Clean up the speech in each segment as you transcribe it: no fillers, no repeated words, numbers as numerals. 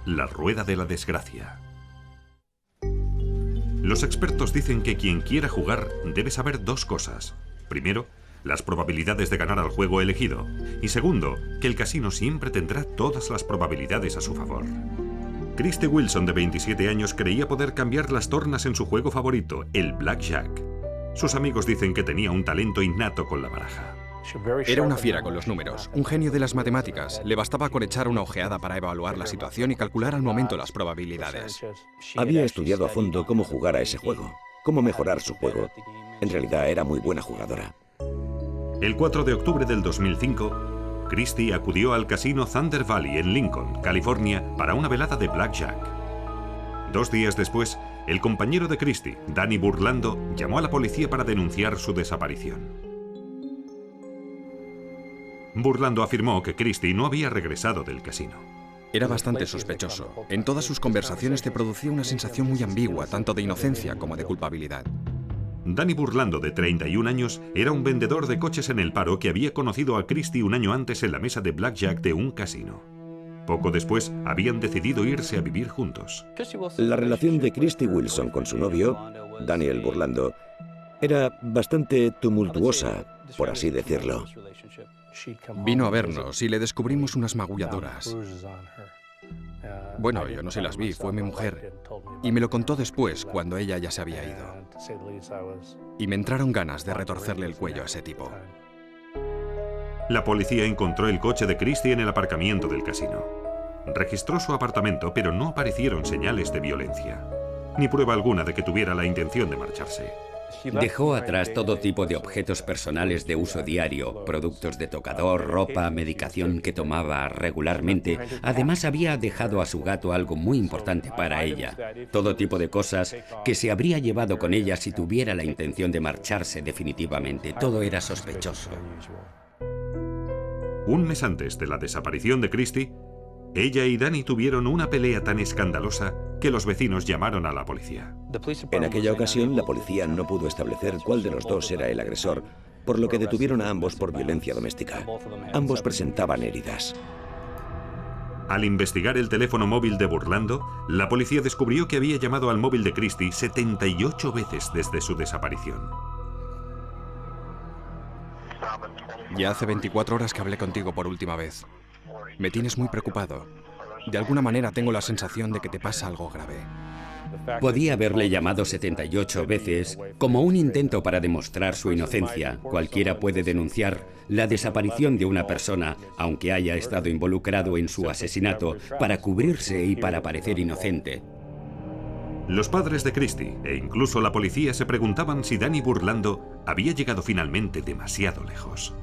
La rueda de la desgracia. Los expertos dicen que quien quiera jugar debe saber dos cosas. Primero, las probabilidades de ganar al juego elegido. Y segundo, que el casino siempre tendrá todas las probabilidades a su favor. Christy Wilson, de 27 años, creía poder cambiar las tornas en su juego favorito, el blackjack. Sus amigos dicen que tenía un talento innato con la baraja. Era una fiera con los números, un genio de las matemáticas. Le bastaba con echar una ojeada para evaluar la situación y calcular al momento las probabilidades. Había estudiado a fondo cómo jugar a ese juego, cómo mejorar su juego. En realidad era muy buena jugadora. El 4 de octubre del 2005, Christy acudió al casino Thunder Valley en Lincoln, California, para una velada de blackjack. 2 días después, el compañero de Christy, Danny Burlando, llamó a la policía para denunciar su desaparición. Burlando afirmó que Christy no había regresado del casino. Era bastante sospechoso. En todas sus conversaciones te producía una sensación muy ambigua, tanto de inocencia como de culpabilidad. Danny Burlando, de 31 años, era un vendedor de coches en El Paro que había conocido a Christy un año antes en la mesa de blackjack de un casino. Poco después, habían decidido irse a vivir juntos. La relación de Christy Wilson con su novio, Daniel Burlando, era bastante tumultuosa, por así decirlo. Vino a vernos y le descubrimos unas magulladuras. Bueno, yo no se las vi, fue mi mujer. Y me lo contó después, cuando ella ya se había ido. Y me entraron ganas de retorcerle el cuello a ese tipo. La policía encontró el coche de Christy en el aparcamiento del casino. Registró su apartamento, pero no aparecieron señales de violencia, ni prueba alguna de que tuviera la intención de marcharse. Dejó atrás todo tipo de objetos personales de uso diario, productos de tocador, ropa, medicación que tomaba regularmente. Además, había dejado a su gato algo muy importante para ella. Todo tipo de cosas que se habría llevado con ella si tuviera la intención de marcharse definitivamente. Todo era sospechoso. Un mes antes de la desaparición de Christy, ella y Danny tuvieron una pelea tan escandalosa que los vecinos llamaron a la policía. En aquella ocasión, la policía no pudo establecer cuál de los dos era el agresor, por lo que detuvieron a ambos por violencia doméstica. Ambos presentaban heridas. Al investigar el teléfono móvil de Burlando, la policía descubrió que había llamado al móvil de Christy 78 veces desde su desaparición. Ya hace 24 horas que hablé contigo por última vez. Me tienes muy preocupado. De alguna manera tengo la sensación de que te pasa algo grave. Podía haberle llamado 78 veces como un intento para demostrar su inocencia. Cualquiera puede denunciar la desaparición de una persona, aunque haya estado involucrado en su asesinato, para cubrirse y para parecer inocente. Los padres de Christy e incluso la policía se preguntaban si Danny Burlando había llegado finalmente demasiado lejos.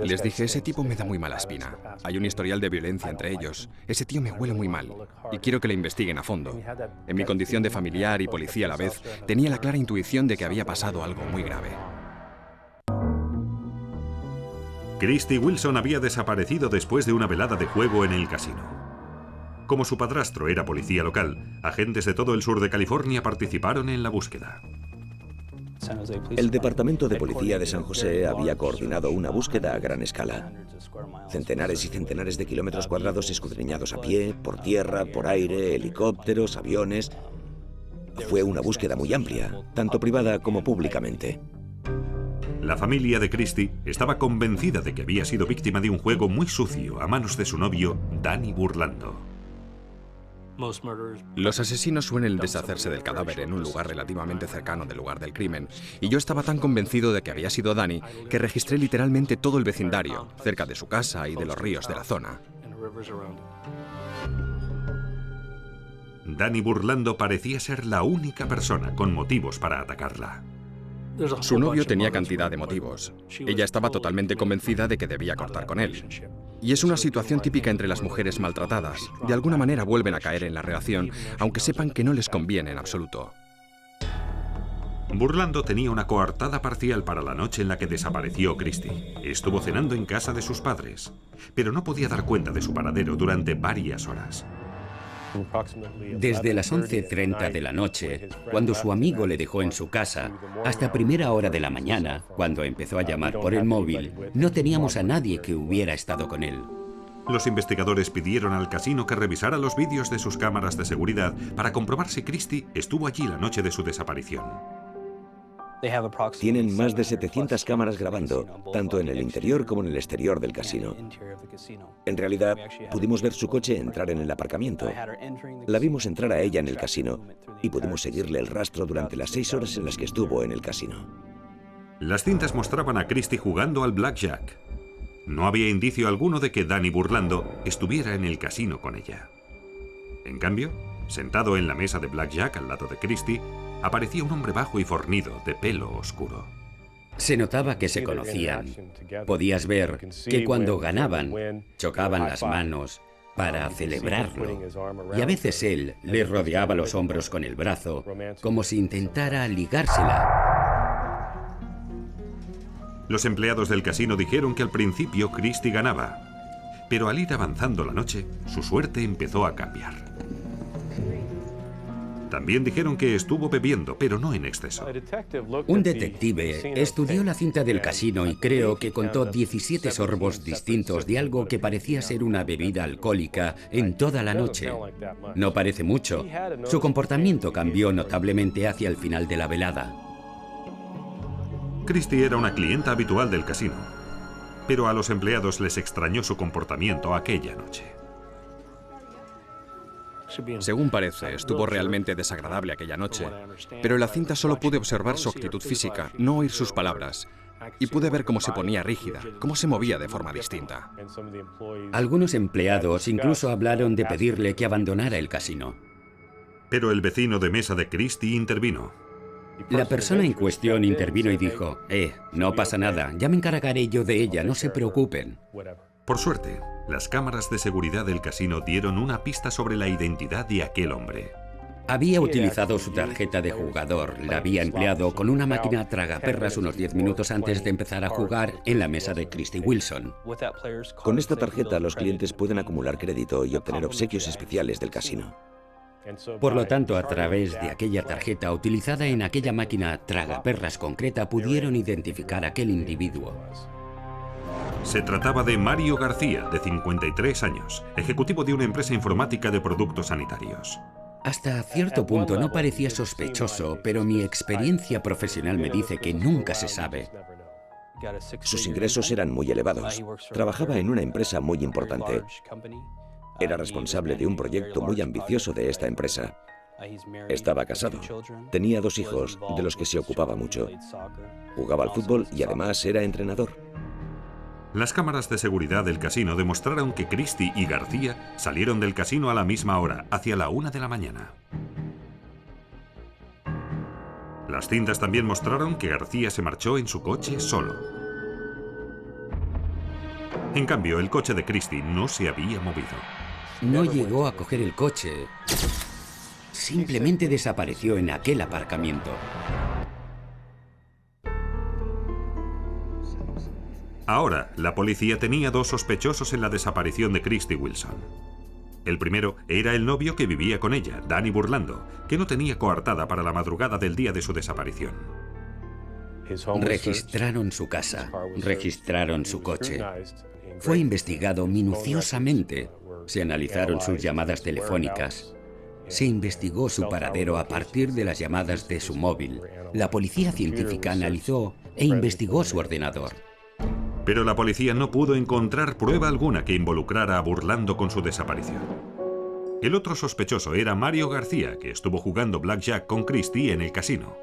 Les dije, ese tipo me da muy mala espina. Hay un historial de violencia entre ellos. Ese tío me huele muy mal y quiero que le investiguen a fondo. En mi condición de familiar y policía a la vez, tenía la clara intuición de que había pasado algo muy grave. Christy Wilson había desaparecido después de una velada de juego en el casino. Como su padrastro era policía local, agentes de todo el sur de California participaron en la búsqueda. El Departamento de Policía de San José había coordinado una búsqueda a gran escala. Centenares y centenares de kilómetros cuadrados escudriñados a pie, por tierra, por aire, helicópteros, aviones. Fue una búsqueda muy amplia, tanto privada como públicamente. La familia de Christy estaba convencida de que había sido víctima de un juego muy sucio a manos de su novio, Danny Burlando. Los asesinos suelen deshacerse del cadáver en un lugar relativamente cercano del lugar del crimen, y yo estaba tan convencido de que había sido Danny que registré literalmente todo el vecindario, cerca de su casa y de los ríos de la zona. Danny Burlando parecía ser la única persona con motivos para atacarla. Su novio tenía cantidad de motivos. Ella estaba totalmente convencida de que debía cortar con él. Y es una situación típica entre las mujeres maltratadas. De alguna manera vuelven a caer en la relación, aunque sepan que no les conviene en absoluto. Burlando tenía una coartada parcial para la noche en la que desapareció Christy. Estuvo cenando en casa de sus padres, pero no podía dar cuenta de su paradero durante varias horas. Desde las 11:30 de la noche, cuando su amigo le dejó en su casa, hasta primera hora de la mañana, cuando empezó a llamar por el móvil, no teníamos a nadie que hubiera estado con él. Los investigadores pidieron al casino que revisara los vídeos de sus cámaras de seguridad para comprobar si Christie estuvo allí la noche de su desaparición. Tienen más de 700 cámaras grabando, tanto en el interior como en el exterior del casino. En realidad, pudimos ver su coche entrar en el aparcamiento. La vimos entrar a ella en el casino y pudimos seguirle el rastro durante las 6 horas en las que estuvo en el casino. Las cintas mostraban a Christie jugando al blackjack. No había indicio alguno de que Danny Burlando estuviera en el casino con ella. En cambio, sentado en la mesa de blackjack al lado de Christie, aparecía un hombre bajo y fornido, de pelo oscuro. Se notaba que se conocían. Podías ver que cuando ganaban, chocaban las manos para celebrarlo. Y a veces él le rodeaba los hombros con el brazo, como si intentara ligársela. Los empleados del casino dijeron que al principio Christie ganaba, pero al ir avanzando la noche, su suerte empezó a cambiar. También dijeron que estuvo bebiendo, pero no en exceso. Un detective estudió la cinta del casino y creo que contó 17 sorbos distintos de algo que parecía ser una bebida alcohólica en toda la noche. No parece mucho. Su comportamiento cambió notablemente hacia el final de la velada. Christie era una clienta habitual del casino, pero a los empleados les extrañó su comportamiento aquella noche. Según parece, estuvo realmente desagradable aquella noche, pero en la cinta solo pude observar su actitud física, no oír sus palabras, y pude ver cómo se ponía rígida, cómo se movía de forma distinta. Algunos empleados incluso hablaron de pedirle que abandonara el casino. Pero el vecino de mesa de Christie intervino. La persona en cuestión intervino y dijo, no pasa nada, ya me encargaré yo de ella, no se preocupen. Por suerte, las cámaras de seguridad del casino dieron una pista sobre la identidad de aquel hombre. Había utilizado su tarjeta de jugador, la había empleado con una máquina tragaperras unos 10 minutos antes de empezar a jugar en la mesa de Christie Wilson. Con esta tarjeta los clientes pueden acumular crédito y obtener obsequios especiales del casino. Por lo tanto, a través de aquella tarjeta utilizada en aquella máquina tragaperras concreta, pudieron identificar a aquel individuo. Se trataba de Mario García, de 53 años, ejecutivo de una empresa informática de productos sanitarios. Hasta cierto punto no parecía sospechoso, pero mi experiencia profesional me dice que nunca se sabe. Sus ingresos eran muy elevados. Trabajaba en una empresa muy importante. Era responsable de un proyecto muy ambicioso de esta empresa. Estaba casado. Tenía 2 hijos, de los que se ocupaba mucho. Jugaba al fútbol y además era entrenador. Las cámaras de seguridad del casino demostraron que Christie y García salieron del casino a la misma hora, hacia la 1 de la mañana. Las cintas también mostraron que García se marchó en su coche solo. En cambio, el coche de Christie no se había movido. No llegó a coger el coche. Simplemente desapareció en aquel aparcamiento. Ahora, la policía tenía 2 sospechosos en la desaparición de Christie Wilson. El primero era el novio que vivía con ella, Danny Burlando, que no tenía coartada para la madrugada del día de su desaparición. Registraron su casa, registraron su coche. Fue investigado minuciosamente. Se analizaron sus llamadas telefónicas. Se investigó su paradero a partir de las llamadas de su móvil. La policía científica analizó e investigó su ordenador. Pero la policía no pudo encontrar prueba alguna que involucrara a Burlando con su desaparición. El otro sospechoso era Mario García, que estuvo jugando blackjack con Christie en el casino.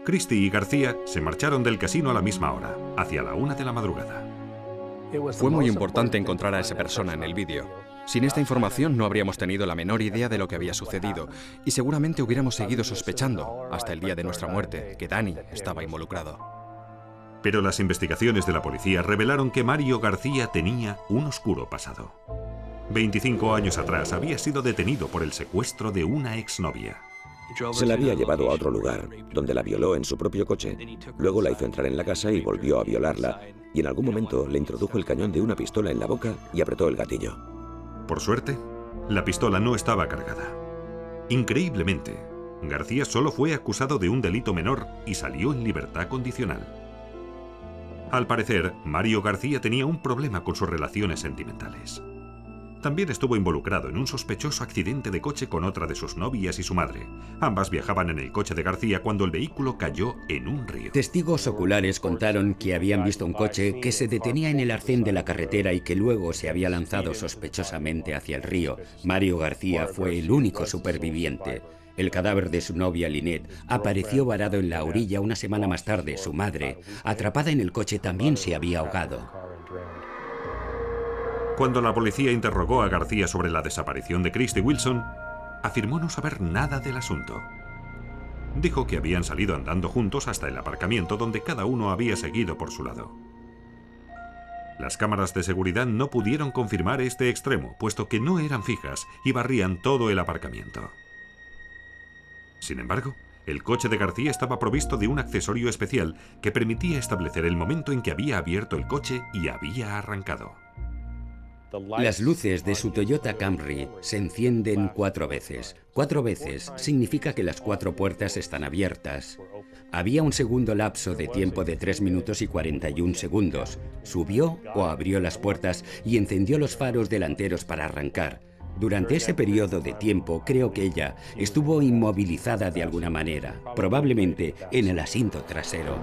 Christie y García se marcharon del casino a la misma hora, hacia la 1 de la madrugada. Fue muy importante encontrar a esa persona en el vídeo. Sin esta información no habríamos tenido la menor idea de lo que había sucedido y seguramente hubiéramos seguido sospechando, hasta el día de nuestra muerte, que Danny estaba involucrado. Pero las investigaciones de la policía revelaron que Mario García tenía un oscuro pasado. 25 años atrás había sido detenido por el secuestro de una exnovia. Se la había llevado a otro lugar, donde la violó en su propio coche. Luego la hizo entrar en la casa y volvió a violarla, y en algún momento le introdujo el cañón de una pistola en la boca y apretó el gatillo. Por suerte, la pistola no estaba cargada. Increíblemente, García solo fue acusado de un delito menor y salió en libertad condicional. Al parecer, Mario García tenía un problema con sus relaciones sentimentales. También estuvo involucrado en un sospechoso accidente de coche con otra de sus novias y su madre. Ambas viajaban en el coche de García cuando el vehículo cayó en un río. Testigos oculares contaron que habían visto un coche que se detenía en el arcén de la carretera y que luego se había lanzado sospechosamente hacia el río. Mario García fue el único superviviente. El cadáver de su novia Lynette apareció varado en la orilla una semana más tarde. Su madre, atrapada en el coche, también se había ahogado. Cuando la policía interrogó a García sobre la desaparición de Christy Wilson, afirmó no saber nada del asunto. Dijo que habían salido andando juntos hasta el aparcamiento donde cada uno había seguido por su lado. Las cámaras de seguridad no pudieron confirmar este extremo, puesto que no eran fijas y barrían todo el aparcamiento. Sin embargo, el coche de García estaba provisto de un accesorio especial que permitía establecer el momento en que había abierto el coche y había arrancado. Las luces de su Toyota Camry se encienden 4 veces. 4 veces significa que las 4 puertas están abiertas. Había un segundo lapso de tiempo de 3 minutos y 41 segundos. Subió o abrió las puertas y encendió los faros delanteros para arrancar. Durante ese periodo de tiempo, creo que ella estuvo inmovilizada de alguna manera, probablemente en el asiento trasero.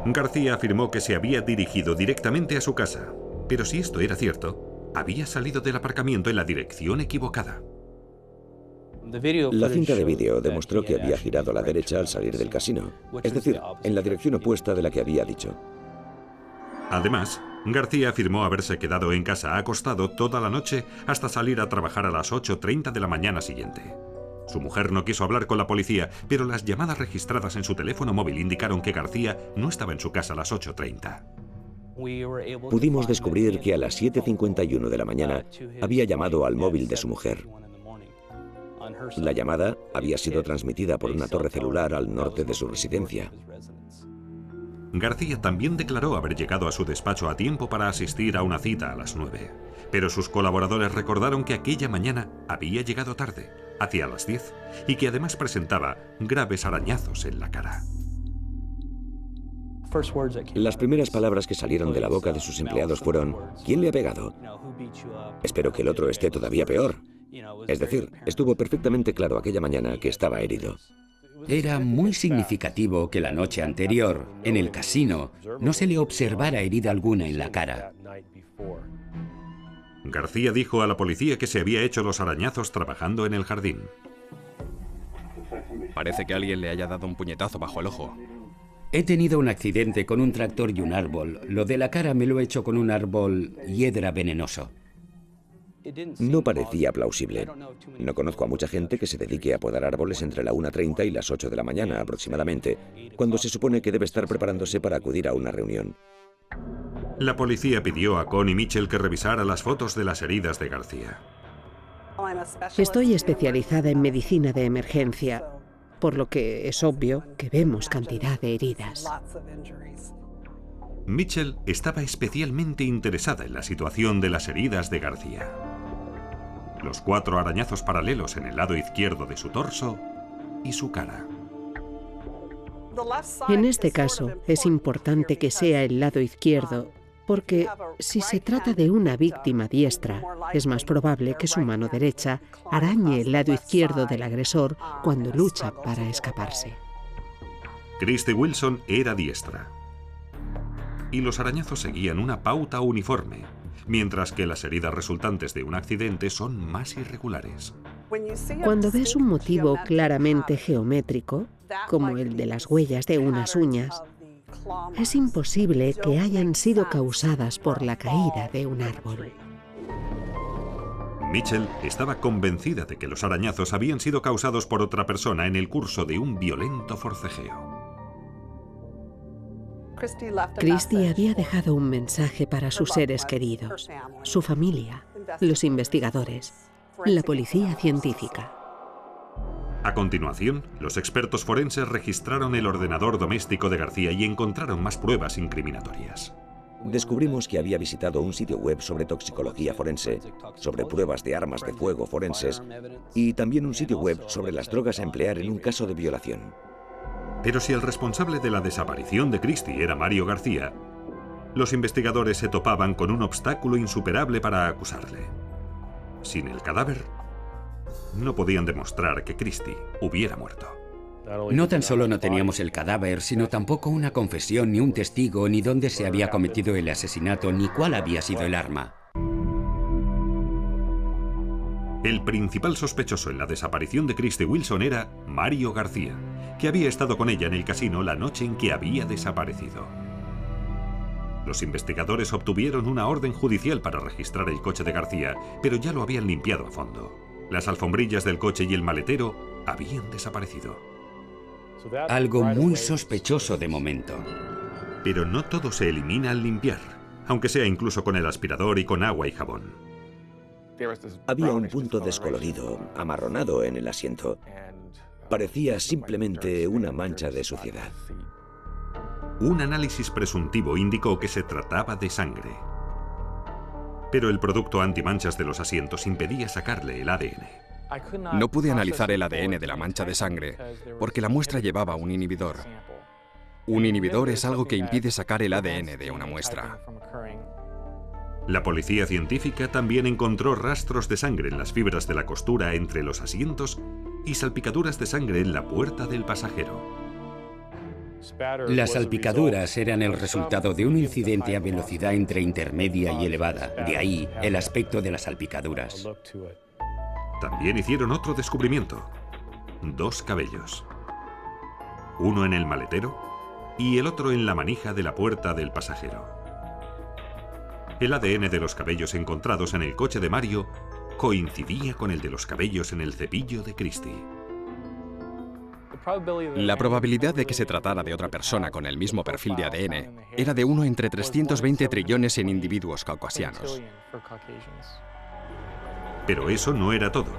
García afirmó que se había dirigido directamente a su casa, pero si esto era cierto, había salido del aparcamiento en la dirección equivocada. La cinta de vídeo demostró que había girado a la derecha al salir del casino, es decir, en la dirección opuesta de la que había dicho. Además, García afirmó haberse quedado en casa acostado toda la noche hasta salir a trabajar a las 8:30 de la mañana siguiente. Su mujer no quiso hablar con la policía, pero las llamadas registradas en su teléfono móvil indicaron que García no estaba en su casa a las 8:30. Pudimos descubrir que a las 7:51 de la mañana había llamado al móvil de su mujer. La llamada había sido transmitida por una torre celular al norte de su residencia. García también declaró haber llegado a su despacho a tiempo para asistir a una cita a las 9, pero sus colaboradores recordaron que aquella mañana había llegado tarde, hacia las 10, y que además presentaba graves arañazos en la cara. Las primeras palabras que salieron de la boca de sus empleados fueron: ¿quién le ha pegado? Espero que el otro esté todavía peor. Es decir, estuvo perfectamente claro aquella mañana que estaba herido. Era muy significativo que la noche anterior, en el casino, no se le observara herida alguna en la cara. García dijo a la policía que se había hecho los arañazos trabajando en el jardín. Parece que alguien le haya dado un puñetazo bajo el ojo. He tenido un accidente con un tractor y un árbol. Lo de la cara me lo he hecho con un árbol hiedra venenoso. No parecía plausible. No conozco a mucha gente que se dedique a podar árboles entre la 1:30 y las 8 de la mañana aproximadamente, cuando se supone que debe estar preparándose para acudir a una reunión. La policía pidió a Connie Mitchell que revisara las fotos de las heridas de García. Estoy especializada en medicina de emergencia, por lo que es obvio que vemos cantidad de heridas. Mitchell estaba especialmente interesada en la situación de las heridas de García. Los 4 arañazos paralelos en el lado izquierdo de su torso y su cara. En este caso, es importante que sea el lado izquierdo, porque si se trata de una víctima diestra, es más probable que su mano derecha arañe el lado izquierdo del agresor cuando lucha para escaparse. Christy Wilson era diestra. Y los arañazos seguían una pauta uniforme, mientras que las heridas resultantes de un accidente son más irregulares. Cuando ves un motivo claramente geométrico, como el de las huellas de unas uñas, es imposible que hayan sido causadas por la caída de un árbol. Mitchell estaba convencida de que los arañazos habían sido causados por otra persona en el curso de un violento forcejeo. Christy había dejado un mensaje para sus seres queridos, su familia, los investigadores, la policía científica. A continuación, los expertos forenses registraron el ordenador doméstico de García y encontraron más pruebas incriminatorias. Descubrimos que había visitado un sitio web sobre toxicología forense, sobre pruebas de armas de fuego forenses y también un sitio web sobre las drogas a emplear en un caso de violación. Pero si el responsable de la desaparición de Christy era Mario García, Los investigadores se topaban con un obstáculo insuperable para acusarle. Sin el cadáver, no podían demostrar que Christie hubiera muerto. No tan solo no teníamos el cadáver, sino tampoco una confesión, ni un testigo, ni dónde se había cometido el asesinato, ni cuál había sido el arma. El principal sospechoso en la desaparición de Christie Wilson era Mario García, que había estado con ella en el casino la noche en que había desaparecido. Los investigadores obtuvieron una orden judicial para registrar el coche de García, pero ya lo habían limpiado a fondo. Las alfombrillas del coche y el maletero habían desaparecido. Algo muy sospechoso de momento. Pero no todo se elimina al limpiar, aunque sea incluso con el aspirador y con agua y jabón. Había un punto descolorido, amarronado en el asiento. Parecía simplemente una mancha de suciedad. Un análisis presuntivo indicó que se trataba de sangre. Pero el producto antimanchas de los asientos impedía sacarle el ADN. No pude analizar el ADN de la mancha de sangre porque la muestra llevaba un inhibidor. Un inhibidor es algo que impide sacar el ADN de una muestra. La policía científica también encontró rastros de sangre en las fibras de la costura entre los asientos y salpicaduras de sangre en la puerta del pasajero. Las salpicaduras eran el resultado de un incidente a velocidad entre intermedia y elevada. De ahí el aspecto de las salpicaduras. También hicieron otro descubrimiento. 2 cabellos. Uno en el maletero y el otro en la manija de la puerta del pasajero. El ADN de los cabellos encontrados en el coche de Mario coincidía con el de los cabellos en el cepillo de Christie. La probabilidad de que se tratara de otra persona con el mismo perfil de ADN era de 1 entre 320 trillones en individuos caucasianos. Pero eso no era todo.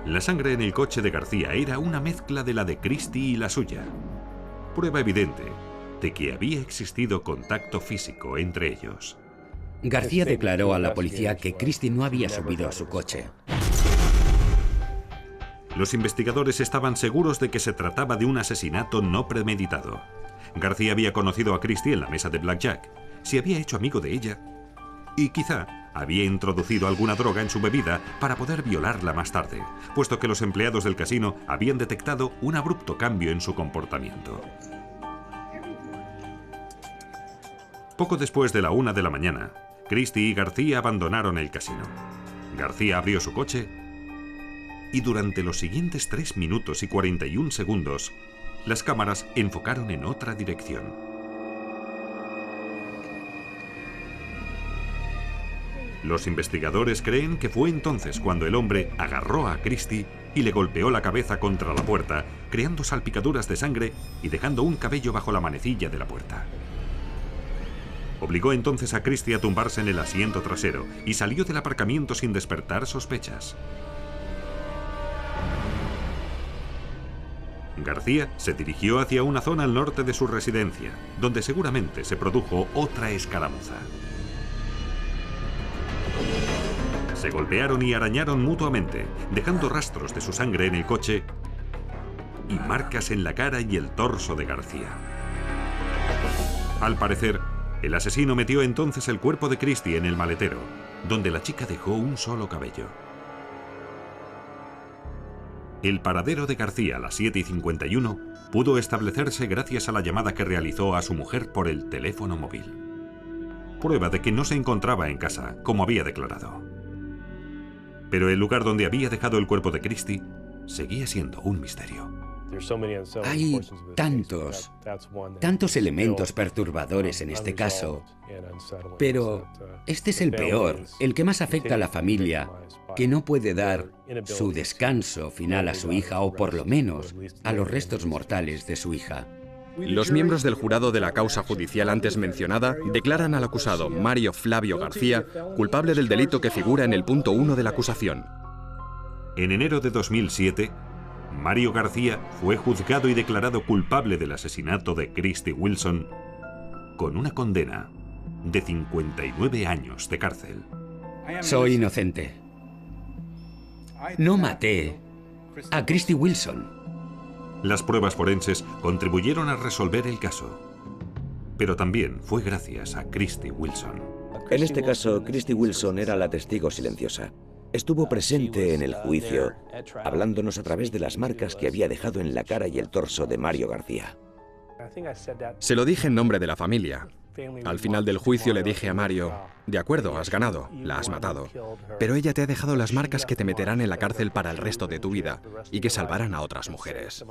La sangre en el coche de García era una mezcla de la de Christie y la suya. Prueba evidente de que había existido contacto físico entre ellos. García declaró a la policía que Christie no había subido a su coche. Los investigadores estaban seguros de que se trataba de un asesinato no premeditado. García había conocido a Christie en la mesa de blackjack, se había hecho amigo de ella y quizá había introducido alguna droga en su bebida para poder violarla más tarde, puesto que los empleados del casino habían detectado un abrupto cambio en su comportamiento. Poco después de la 1 de la mañana, Christie y García abandonaron el casino. García abrió su coche y durante los siguientes 3 minutos y 41 segundos, las cámaras enfocaron en otra dirección. Los investigadores creen que fue entonces cuando el hombre agarró a Christie y le golpeó la cabeza contra la puerta, creando salpicaduras de sangre y dejando un cabello bajo la manecilla de la puerta. Obligó entonces a Christie a tumbarse en el asiento trasero y salió del aparcamiento sin despertar sospechas. García se dirigió hacia una zona al norte de su residencia, donde seguramente se produjo otra escaramuza. Se golpearon y arañaron mutuamente, dejando rastros de su sangre en el coche y marcas en la cara y el torso de García. Al parecer, el asesino metió entonces el cuerpo de Christie en el maletero, donde la chica dejó un solo cabello. El paradero de García a las 7:51 pudo establecerse gracias a la llamada que realizó a su mujer por el teléfono móvil. Prueba de que no se encontraba en casa, como había declarado. Pero el lugar donde había dejado el cuerpo de Christie seguía siendo un misterio. Hay tantos elementos perturbadores en este caso, pero este es el peor, el que más afecta a la familia, que no puede dar su descanso final a su hija, o por lo menos a los restos mortales de su hija. Los miembros del jurado de la causa judicial antes mencionada declaran al acusado Mario Flavio García culpable del delito que figura en el punto 1 de la acusación. En enero de 2007, Mario García fue juzgado y declarado culpable del asesinato de Christie Wilson con una condena de 59 años de cárcel. Soy inocente. No maté a Christie Wilson. Las pruebas forenses contribuyeron a resolver el caso. Pero también fue gracias a Christy Wilson. En este caso, Christy Wilson era la testigo silenciosa. Estuvo presente en el juicio, hablándonos a través de las marcas que había dejado en la cara y el torso de Mario García. Se lo dije en nombre de la familia. Al final del juicio le dije a Mario, de acuerdo, has ganado, la has matado, pero ella te ha dejado las marcas que te meterán en la cárcel para el resto de tu vida y que salvarán a otras mujeres.